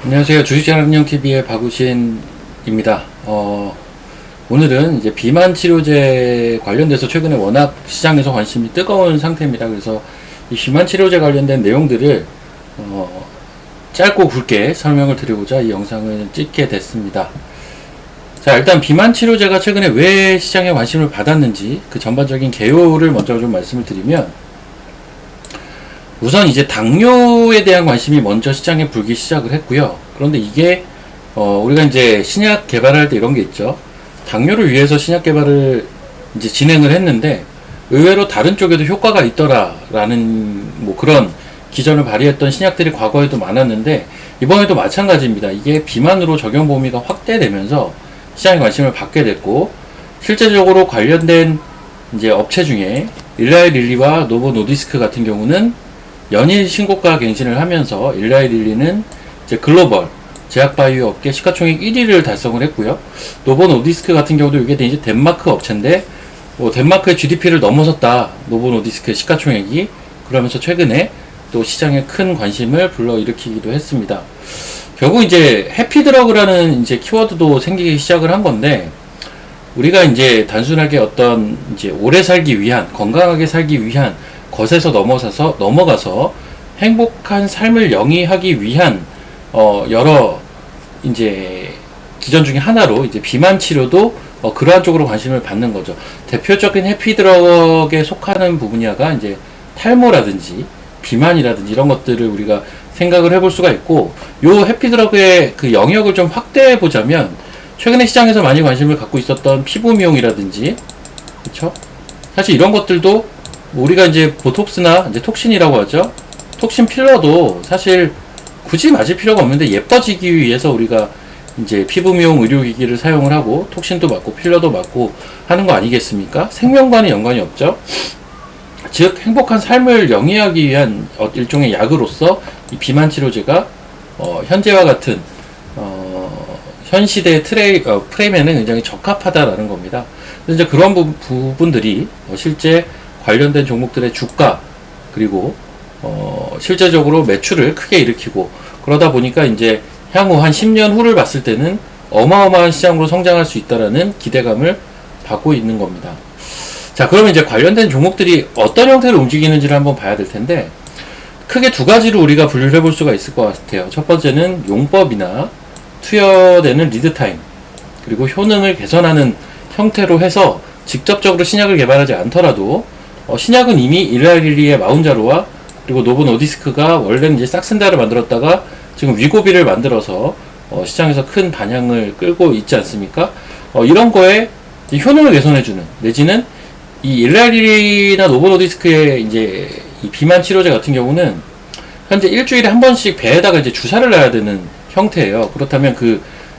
안녕하세요. 주식자랑운영TV의 박우신입니다. 오늘은 이제 비만 치료제 관련돼서 최근에 워낙 시장에서 관심이 뜨거운 상태입니다. 그래서 이 비만 치료제 관련된 내용들을 짧고 굵게 설명을 드리고자 이 영상을 찍게 됐습니다. 자, 일단 비만 치료제가 최근에 왜 시장에 관심을 받았는지 그 전반적인 개요를 먼저 좀 말씀을 드리면, 우선 이제 당뇨에 대한 관심이 먼저 시장에 불기 시작을 했고요. 그런데 이게 우리가 이제 신약 개발할 때 이런 게 있죠. 당뇨를 위해서 신약 개발을 이제 진행을 했는데 의외로 다른 쪽에도 효과가 있더라라는 뭐 그런 기전을 발휘했던 신약들이 과거에도 많았는데, 이번에도 마찬가지입니다. 이게 비만으로 적용 범위가 확대되면서 시장에 관심을 받게 됐고, 실제적으로 관련된 이제 업체 중에 일라이 릴리와 노보 노디스크 같은 경우는 연일 신고가 갱신을 하면서 일라이 릴리는 이제 글로벌 제약바이오 업계 시가총액 1위를 달성을 했고요. 노보 노디스크 같은 경우도 이게 이제 덴마크 업체인데, 덴마크의 GDP를 넘어섰다, 노보 노디스크의 시가총액이. 그러면서 최근에 또 시장에 큰 관심을 불러일으키기도 했습니다. 결국 이제 해피드러그라는 이제 키워드도 생기기 시작을 한 건데, 우리가 이제 단순하게 어떤 이제 오래 살기 위한, 건강하게 살기 위한 것에서 넘어가서 행복한 삶을 영위하기 위한 여러 이제 기전 중에 하나로 이제 비만 치료도 그러한 쪽으로 관심을 받는 거죠. 대표적인 해피드럭에 속하는 분야가 이제 탈모라든지 비만이라든지 이런 것들을 우리가 생각을 해볼 수가 있고, 요 해피드럭의 그 영역을 좀 확대해 보자면, 최근에 시장에서 많이 관심을 갖고 있었던 피부 미용이라든지, 그렇죠? 사실 이런 것들도 우리가 이제 보톡스나 이제 톡신이라고 하죠. 톡신 필러도 사실 굳이 맞을 필요가 없는데 예뻐지기 위해서 우리가 이제 피부 미용 의료기기를 사용을 하고 톡신도 맞고 필러도 맞고 하는 거 아니겠습니까? 생명과는 연관이 없죠. 즉 행복한 삶을 영위하기 위한 일종의 약으로서 이 비만 치료제가 현재와 같은 현 시대의 프레임에는 굉장히 적합하다라는 겁니다. 그래서 이제 그런 부분들이 실제 관련된 종목들의 주가, 그리고 실제적으로 매출을 크게 일으키고, 그러다 보니까 이제 향후 한 10년 후를 봤을 때는 어마어마한 시장으로 성장할 수 있다라는 기대감을 받고 있는 겁니다. 자, 그러면 이제 관련된 종목들이 어떤 형태로 움직이는지를 한번 봐야 될 텐데, 크게 두 가지로 우리가 분류를 해볼 수가 있을 것 같아요. 첫 번째는 용법이나 투여되는 리드타임, 그리고 효능을 개선하는 형태로 해서 직접적으로 신약을 개발하지 않더라도 신약은 이미 일라이 릴리의 마운자로와 그리고 노보 노디스크가 원래는 이제 싹슨다를 만들었다가 지금 위고비를 만들어서 시장에서 큰 반향을 끌고 있지 않습니까? 이런 거에 효능을 개선해주는, 내지는 이 일라이 릴리나 노보 노디스크의 이제 이 비만 치료제 같은 경우는 현재 일주일에 한 번씩 배에다가 이제 주사를 놔야 되는 형태예요. 그렇다면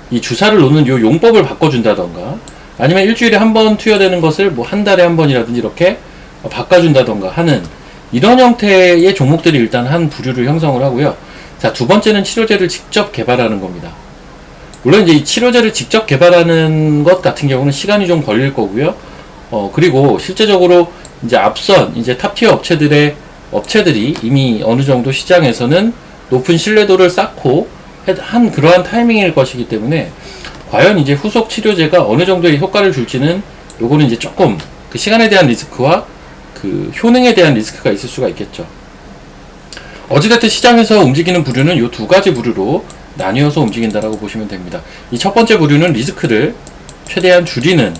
이 주사를 놓는 요 용법을 바꿔준다던가, 아니면 일주일에 한 번 투여되는 것을 뭐 한 달에 한 번이라든지 이렇게 바꿔준다던가 하는 이런 형태의 종목들이 일단 한 부류를 형성을 하고요. 자, 두 번째는 치료제를 직접 개발하는 겁니다. 물론 이제 이 치료제를 직접 개발하는 것 같은 경우는 시간이 좀 걸릴 거고요. 그리고 실제적으로 이제 앞선 이제 탑티어 업체들이 이미 어느 정도 시장에서는 높은 신뢰도를 쌓고 한 그러한 타이밍일 것이기 때문에, 과연 이제 후속 치료제가 어느 정도의 효과를 줄지는 요거는 이제 조금 그 시간에 대한 리스크와 그 효능에 대한 리스크가 있을 수가 있겠죠. 어찌됐든 시장에서 움직이는 부류는 요 두 가지 부류로 나뉘어서 움직인다라고 보시면 됩니다. 이 첫 번째 부류는 리스크를 최대한 줄이는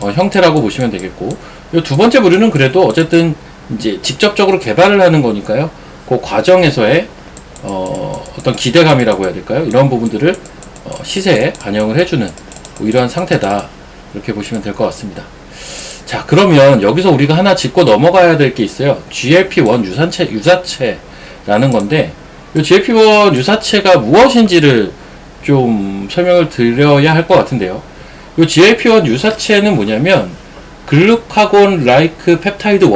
형태라고 보시면 되겠고, 요 두 번째 부류는 그래도 어쨌든 이제 직접적으로 개발을 하는 거니까요. 그 과정에서의 어떤 기대감이라고 해야 될까요? 이런 부분들을 시세에 반영을 해주는 뭐 이러한 상태다, 이렇게 보시면 될 것 같습니다. 자, 그러면 여기서 우리가 하나 짚고 넘어가야 될 게 있어요. GLP-1 유사체라는 건데, 이 GLP-1 유사체가 무엇인지를 좀 설명을 드려야 할 것 같은데요. 이 GLP-1 유사체는 뭐냐면 글루카곤 라이크 펩타이드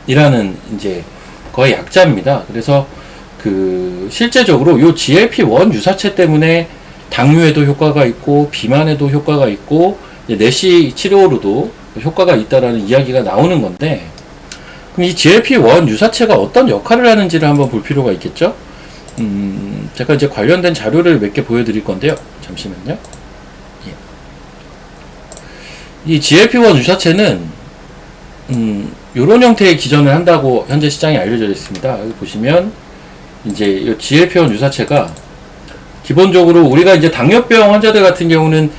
1이라는 이제 거의 약자입니다. 그래서 실제적으로 이 GLP-1 유사체 때문에 당뇨에도 효과가 있고 비만에도 효과가 있고 내시 치료로도 효과가 있다라는 이야기가 나오는 건데, 그럼 이 GLP-1 유사체가 어떤 역할을 하는지를 한번 볼 필요가 있겠죠? 제가 이제 관련된 자료를 몇 개 보여드릴 건데요. 잠시만요. 예. 이 GLP-1 유사체는 요런 형태의 기전을 한다고 현재 시장에 알려져 있습니다. 여기 보시면 이제 이 GLP-1 유사체가 기본적으로 우리가 이제 당뇨병 환자들 같은 경우는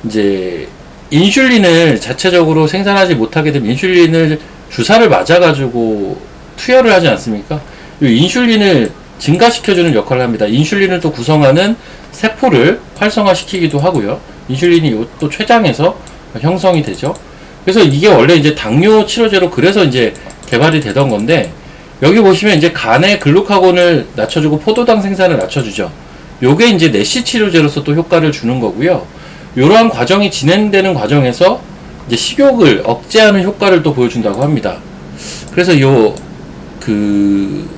이제 인슐린을 자체적으로 생산하지 못하게 되면 인슐린을 주사를 맞아가지고 투여를 하지 않습니까? 이 인슐린을 증가시켜주는 역할을 합니다. 인슐린을 또 구성하는 세포를 활성화시키기도 하고요. 인슐린이 또 췌장에서 형성이 되죠. 그래서 이게 원래 이제 당뇨 치료제로 그래서 이제 개발이 되던 건데, 여기 보시면 이제 간의 글루카곤을 낮춰주고 포도당 생산을 낮춰주죠. 요게 이제 내시 치료제로서 또 효과를 주는 거고요. 이러한 과정이 진행되는 과정에서 이제 식욕을 억제하는 효과를 또 보여준다고 합니다. 그래서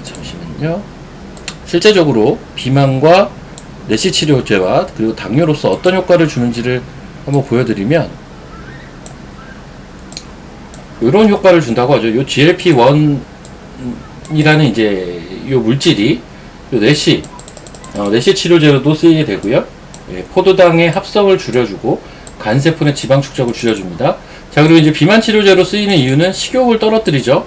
잠시만요. 실제적으로 비만과 내시 치료제와 그리고 당뇨로서 어떤 효과를 주는지를 한번 보여드리면, 이런 효과를 준다고 하죠. 요 GLP-1이라는 이제 요 물질이 요 내시 치료제로도 쓰이게 되고요. 예, 포도당의 합성을 줄여주고 간세포 내 지방 축적을 줄여줍니다. 자, 그리고 이제 비만 치료제로 쓰이는 이유는 식욕을 떨어뜨리죠.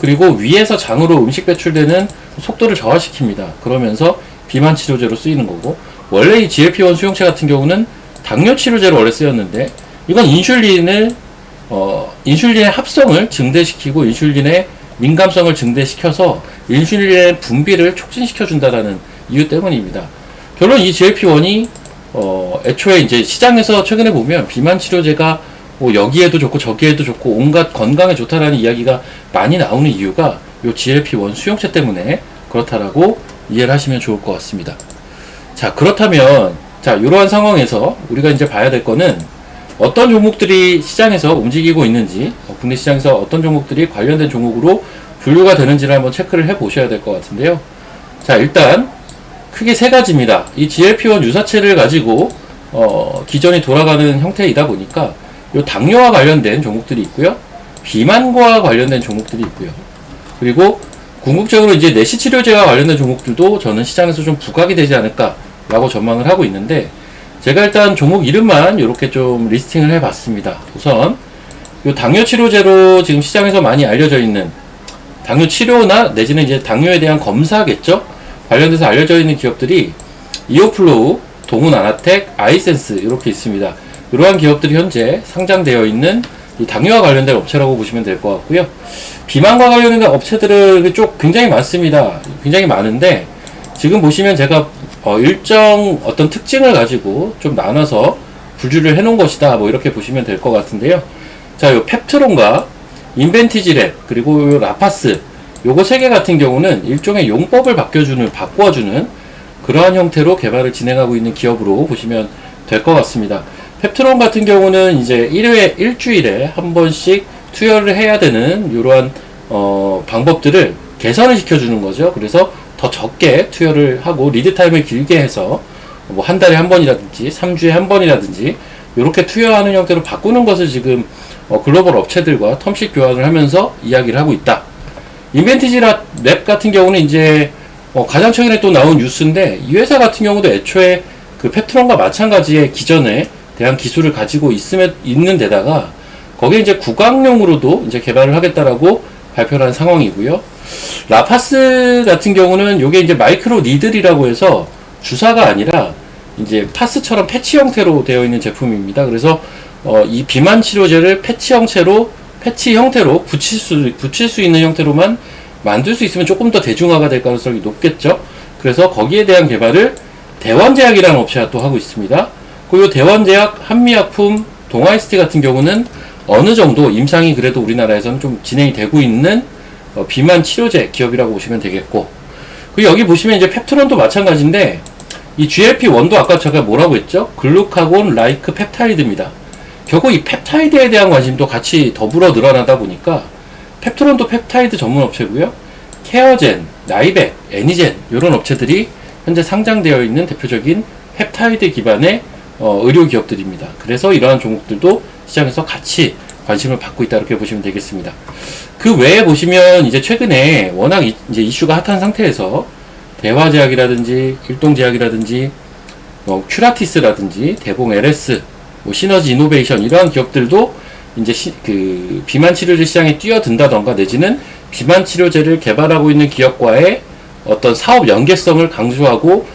그리고 위에서 장으로 음식 배출되는 속도를 저하시킵니다. 그러면서 비만 치료제로 쓰이는 거고, 원래 이 GLP-1 수용체 같은 경우는 당뇨 치료제로 원래 쓰였는데, 이건 인슐린의 합성을 증대시키고 인슐린의 민감성을 증대시켜서 인슐린의 분비를 촉진시켜준다라는 이유 때문입니다. 결론 이 GLP-1이 애초에 이제 시장에서 최근에 보면 비만 치료제가 뭐 여기에도 좋고 저기에도 좋고 온갖 건강에 좋다라는 이야기가 많이 나오는 이유가 요 GLP-1 수용체 때문에 그렇다라고 이해를 하시면 좋을 것 같습니다. 자, 그렇다면 이러한 상황에서 우리가 이제 봐야 될 거는 어떤 종목들이 시장에서 움직이고 있는지, 국내 시장에서 어떤 종목들이 관련된 종목으로 분류가 되는지를 한번 체크를 해 보셔야 될 것 같은데요. 자, 일단 크게 세 가지입니다. 이 GLP-1 유사체를 가지고 기전이 돌아가는 형태이다 보니까 요 당뇨와 관련된 종목들이 있고요. 비만과 관련된 종목들이 있고요. 그리고 궁극적으로 이제 내시 치료제와 관련된 종목들도 저는 시장에서 좀 부각이 되지 않을까라고 전망을 하고 있는데, 제가 일단 종목 이름만 이렇게 좀 리스팅을 해봤습니다. 우선 요 당뇨 치료제로 지금 시장에서 많이 알려져 있는 당뇨 치료나 내지는 이제 당뇨에 대한 검사겠죠. 관련돼서 알려져 있는 기업들이 이오플로우, 동훈아나텍, 아이센스 이렇게 있습니다. 이러한 기업들이 현재 상장되어 있는 이 당뇨와 관련된 업체라고 보시면 될 것 같고요. 비만과 관련된 업체들은 굉장히 많습니다. 굉장히 많은데, 지금 보시면 제가 일정 어떤 특징을 가지고 좀 나눠서 분류를 해놓은 것이다, 뭐 이렇게 보시면 될 것 같은데요. 자, 요 펩트론과 인벤티지랩 그리고 요 라파스, 요거 세 개 같은 경우는 일종의 용법을 바꿔주는 그러한 형태로 개발을 진행하고 있는 기업으로 보시면 될 것 같습니다. 펩트론 같은 경우는 이제 일주일에 한 번씩 투여를 해야 되는 이러한 방법들을 개선을 시켜주는 거죠. 그래서 더 적게 투여를 하고 리드 타임을 길게 해서 뭐 한 달에 한 번이라든지 3주에 한 번이라든지 이렇게 투여하는 형태로 바꾸는 것을 지금 글로벌 업체들과 텀씩 교환을 하면서 이야기를 하고 있다. 인벤티지 랩 같은 경우는 이제 가장 최근에 또 나온 뉴스인데, 이 회사 같은 경우도 애초에 그 펩트론과 마찬가지의 기전에 대한 기술을 가지고 있는 데다가 거기에 이제 구강용으로도 이제 개발을 하겠다라고 발표를 한 상황이고요. 라파스 같은 경우는 요게 이제 마이크로 니들이라고 해서 주사가 아니라 이제 파스처럼 패치 형태로 되어 있는 제품입니다. 그래서 이 비만 치료제를 패치 형태로 붙일 수 있는 형태로만 만들 수 있으면 조금 더 대중화가 될 가능성이 높겠죠. 그래서 거기에 대한 개발을 대원제약이라는 업체가 또 하고 있습니다. 그리고 대원제약, 한미약품, 동아이스티 같은 경우는 어느 정도 임상이 그래도 우리나라에서는 좀 진행이 되고 있는 비만 치료제 기업이라고 보시면 되겠고, 그리고 여기 보시면 이제 펩트론도 마찬가지인데, 이 GLP-1도 아까 제가 뭐라고 했죠? 글루카곤 라이크 펩타이드입니다. 결국 이 펩타이드에 대한 관심도 같이 더불어 늘어나다 보니까 펩트론도 펩타이드 전문 업체고요. 케어젠, 나이백, 애니젠 이런 업체들이 현재 상장되어 있는 대표적인 펩타이드 기반의 의료 기업들입니다. 그래서 이러한 종목들도 시장에서 같이 관심을 받고 있다, 이렇게 보시면 되겠습니다. 그 외에 보시면 이제 최근에 워낙 이제 이슈가 핫한 상태에서 대화제약이라든지 일동제약이라든지 큐라티스라든지 대봉 LS, 시너지 이노베이션 이러한 기업들도 이제 그 비만 치료제 시장에 뛰어든다던가 내지는 비만 치료제를 개발하고 있는 기업과의 어떤 사업 연계성을 강조하고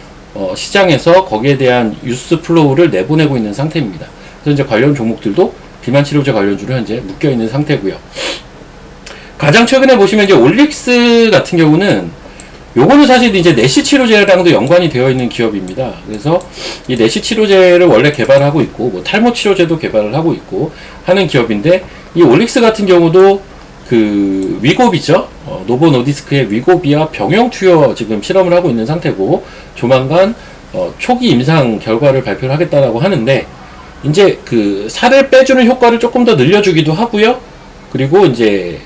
시장에서 거기에 대한 뉴스 플로우를 내보내고 있는 상태입니다. 그래서 이제 관련 종목들도 비만 치료제 관련주로 현재 묶여 있는 상태고요. 가장 최근에 보시면 이제 올릭스 같은 경우는 요거는 사실 이제 내시 치료제랑도 연관이 되어 있는 기업입니다. 그래서 이 내시 치료제를 원래 개발하고 있고, 뭐 탈모 치료제도 개발을 하고 있고 하는 기업인데, 이 올릭스 같은 경우도 그 위고비죠. 노보 노디스크의 위고비와 병용 투여 지금 실험을 하고 있는 상태고, 조만간 초기 임상 결과를 발표를 하겠다라고 하는데, 이제 그 살을 빼주는 효과를 조금 더 늘려주기도 하고요. 그리고 이제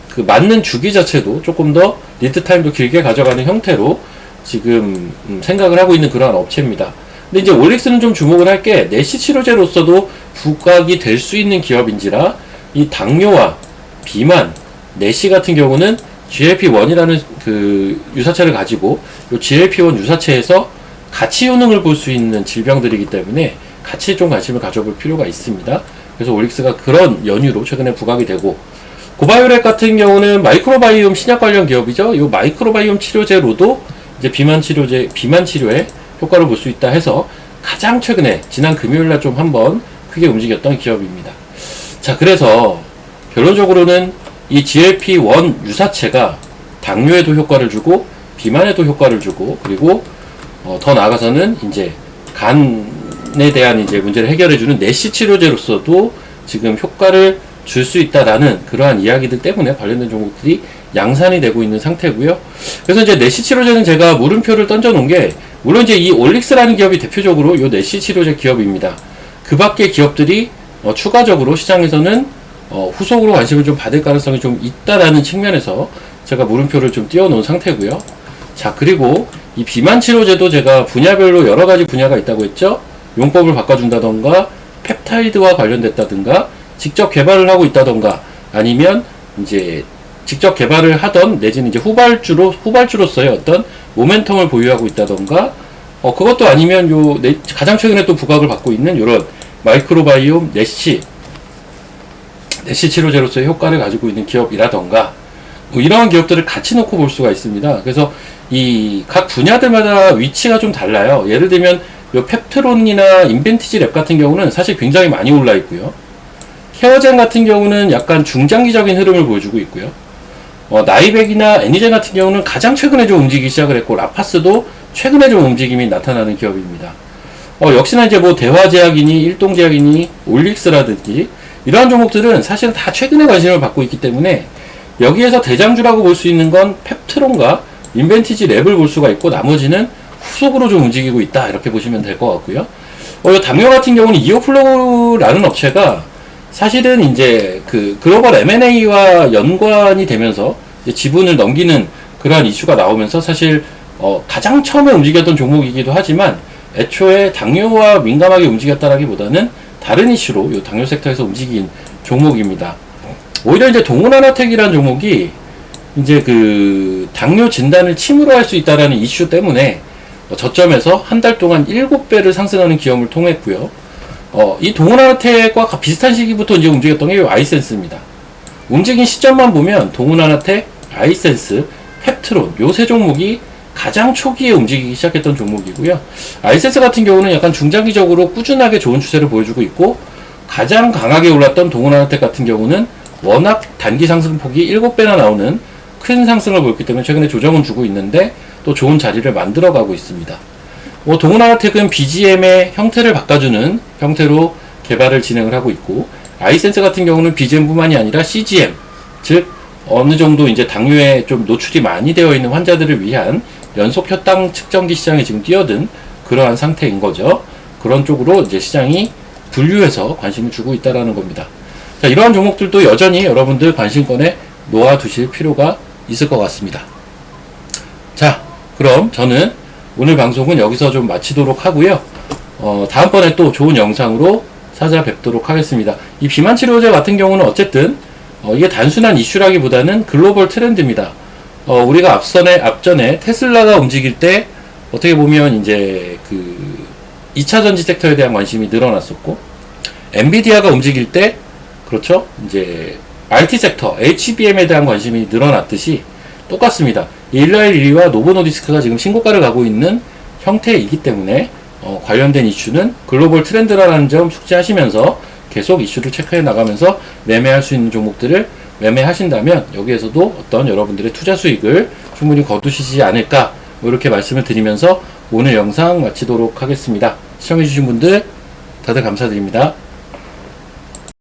그 맞는 주기 자체도 조금 더 리드 타임도 길게 가져가는 형태로 지금 생각을 하고 있는 그러한 업체입니다. 근데 이제 올릭스는 좀 주목을 할 게 내시 치료제로서도 부각이 될 수 있는 기업인지라 이 당뇨와 비만, 내시 같은 경우는 GLP-1이라는 그 유사체를 가지고 이 GLP-1 유사체에서 같이 효능을 볼 수 있는 질병들이기 때문에 같이 좀 관심을 가져볼 필요가 있습니다. 그래서 올릭스가 그런 연유로 최근에 부각이 되고, 고바이오렉 같은 경우는 마이크로바이옴 신약 관련 기업이죠. 이 마이크로바이옴 치료제로도 이제 비만 치료에 효과를 볼 수 있다 해서 가장 최근에 지난 금요일날 좀 한번 크게 움직였던 기업입니다. 자, 그래서 결론적으로는 이 GLP-1 유사체가 당뇨에도 효과를 주고 비만에도 효과를 주고, 그리고 더 나아가서는 이제 간에 대한 이제 문제를 해결해주는 내시 치료제로서도 지금 효과를 줄 수 있다라는 그러한 이야기들 때문에 관련된 종목들이 양산이 되고 있는 상태고요. 그래서 이제 내시 치료제는 제가 물음표를 던져 놓은 게, 물론 이제 이 올릭스라는 기업이 대표적으로 이 내시 치료제 기업입니다. 그 밖의 기업들이 추가적으로 시장에서는 후속으로 관심을 좀 받을 가능성이 좀 있다라는 측면에서 제가 물음표를 좀 띄워 놓은 상태고요. 자, 그리고 이 비만 치료제도 제가 분야별로 여러 가지 분야가 있다고 했죠. 용법을 바꿔준다던가 펩타이드와 관련됐다든가 직접 개발을 하고 있다던가, 아니면 이제 직접 개발을 하던 내지는 이제 후발주로서의 어떤 모멘텀을 보유하고 있다던가, 그것도 아니면 가장 최근에 또 부각을 받고 있는 요런 마이크로바이옴 내시 치료제로서의 효과를 가지고 있는 기업이라던가, 뭐 이러한 기업들을 같이 놓고 볼 수가 있습니다. 그래서 이 각 분야들마다 위치가 좀 달라요. 예를 들면 요 펩트론이나 인벤티지 랩 같은 경우는 사실 굉장히 많이 올라 있고요. 케어젠 같은 경우는 약간 중장기적인 흐름을 보여주고 있고요. 나이백이나 애니젠 같은 경우는 가장 최근에 좀 움직이기 시작을 했고, 라파스도 최근에 좀 움직임이 나타나는 기업입니다. 역시나 이제 뭐 대화제약이니 일동제약이니 올릭스라든지 이러한 종목들은 사실은 다 최근에 관심을 받고 있기 때문에 여기에서 대장주라고 볼 수 있는 건 펩트론과 인벤티지 랩을 볼 수가 있고, 나머지는 후속으로 좀 움직이고 있다, 이렇게 보시면 될 것 같고요. 당뇨 같은 경우는 이오플로우라는 업체가 사실은 이제 그 글로벌 M&A와 연관이 되면서 이제 지분을 넘기는 그러한 이슈가 나오면서 사실 가장 처음에 움직였던 종목이기도 하지만, 애초에 당뇨와 민감하게 움직였다라기보다는 다른 이슈로 이 당뇨 섹터에서 움직인 종목입니다. 오히려 이제 동훈하나텍이라는 종목이 이제 그 당뇨 진단을 침으로 할 수 있다라는 이슈 때문에 저점에서 한 달 동안 7배를 상승하는 기염을 통했고요. 이 동훈하나텍과 비슷한 시기부터 이제 움직였던 게 아이센스입니다. 움직인 시점만 보면 동훈하나텍, 아이센스, 펩트론 요 세 종목이 가장 초기에 움직이기 시작했던 종목이고요. 아이센스 같은 경우는 약간 중장기적으로 꾸준하게 좋은 추세를 보여주고 있고, 가장 강하게 올랐던 동훈하나텍 같은 경우는 워낙 단기 상승폭이 7배나 나오는 큰 상승을 보였기 때문에 최근에 조정은 주고 있는데 또 좋은 자리를 만들어가고 있습니다. 동훈하나텍은 BGM의 형태를 바꿔주는 형태로 개발을 진행을 하고 있고, 아이센스 같은 경우는 BGM뿐만이 아니라 CGM, 즉 어느 정도 이제 당뇨에 좀 노출이 많이 되어 있는 환자들을 위한 연속 혈당 측정기 시장에 지금 뛰어든 그러한 상태인 거죠. 그런 쪽으로 이제 시장이 분류해서 관심을 주고 있다라는 겁니다. 자, 이러한 종목들도 여전히 여러분들 관심권에 놓아두실 필요가 있을 것 같습니다. 자, 그럼 저는 오늘 방송은 여기서 좀 마치도록 하고요. 다음번에 또 좋은 영상으로 찾아뵙도록 하겠습니다. 이 비만 치료제 같은 경우는 어쨌든 이게 단순한 이슈라기보다는 글로벌 트렌드입니다. 우리가 앞전에 테슬라가 움직일 때 어떻게 보면 이제 그 2차 전지 섹터에 대한 관심이 늘어났었고, 엔비디아가 움직일 때, 그렇죠? 이제 IT 섹터, HBM에 대한 관심이 늘어났듯이 똑같습니다. 일라일리와 노보노디스크가 지금 신고가를 가고 있는 형태이기 때문에 관련된 이슈는 글로벌 트렌드라는 점 숙지하시면서 계속 이슈를 체크해 나가면서 매매할 수 있는 종목들을 매매하신다면 여기에서도 어떤 여러분들의 투자 수익을 충분히 거두시지 않을까, 뭐 이렇게 말씀을 드리면서 오늘 영상 마치도록 하겠습니다. 시청해주신 분들 다들 감사드립니다.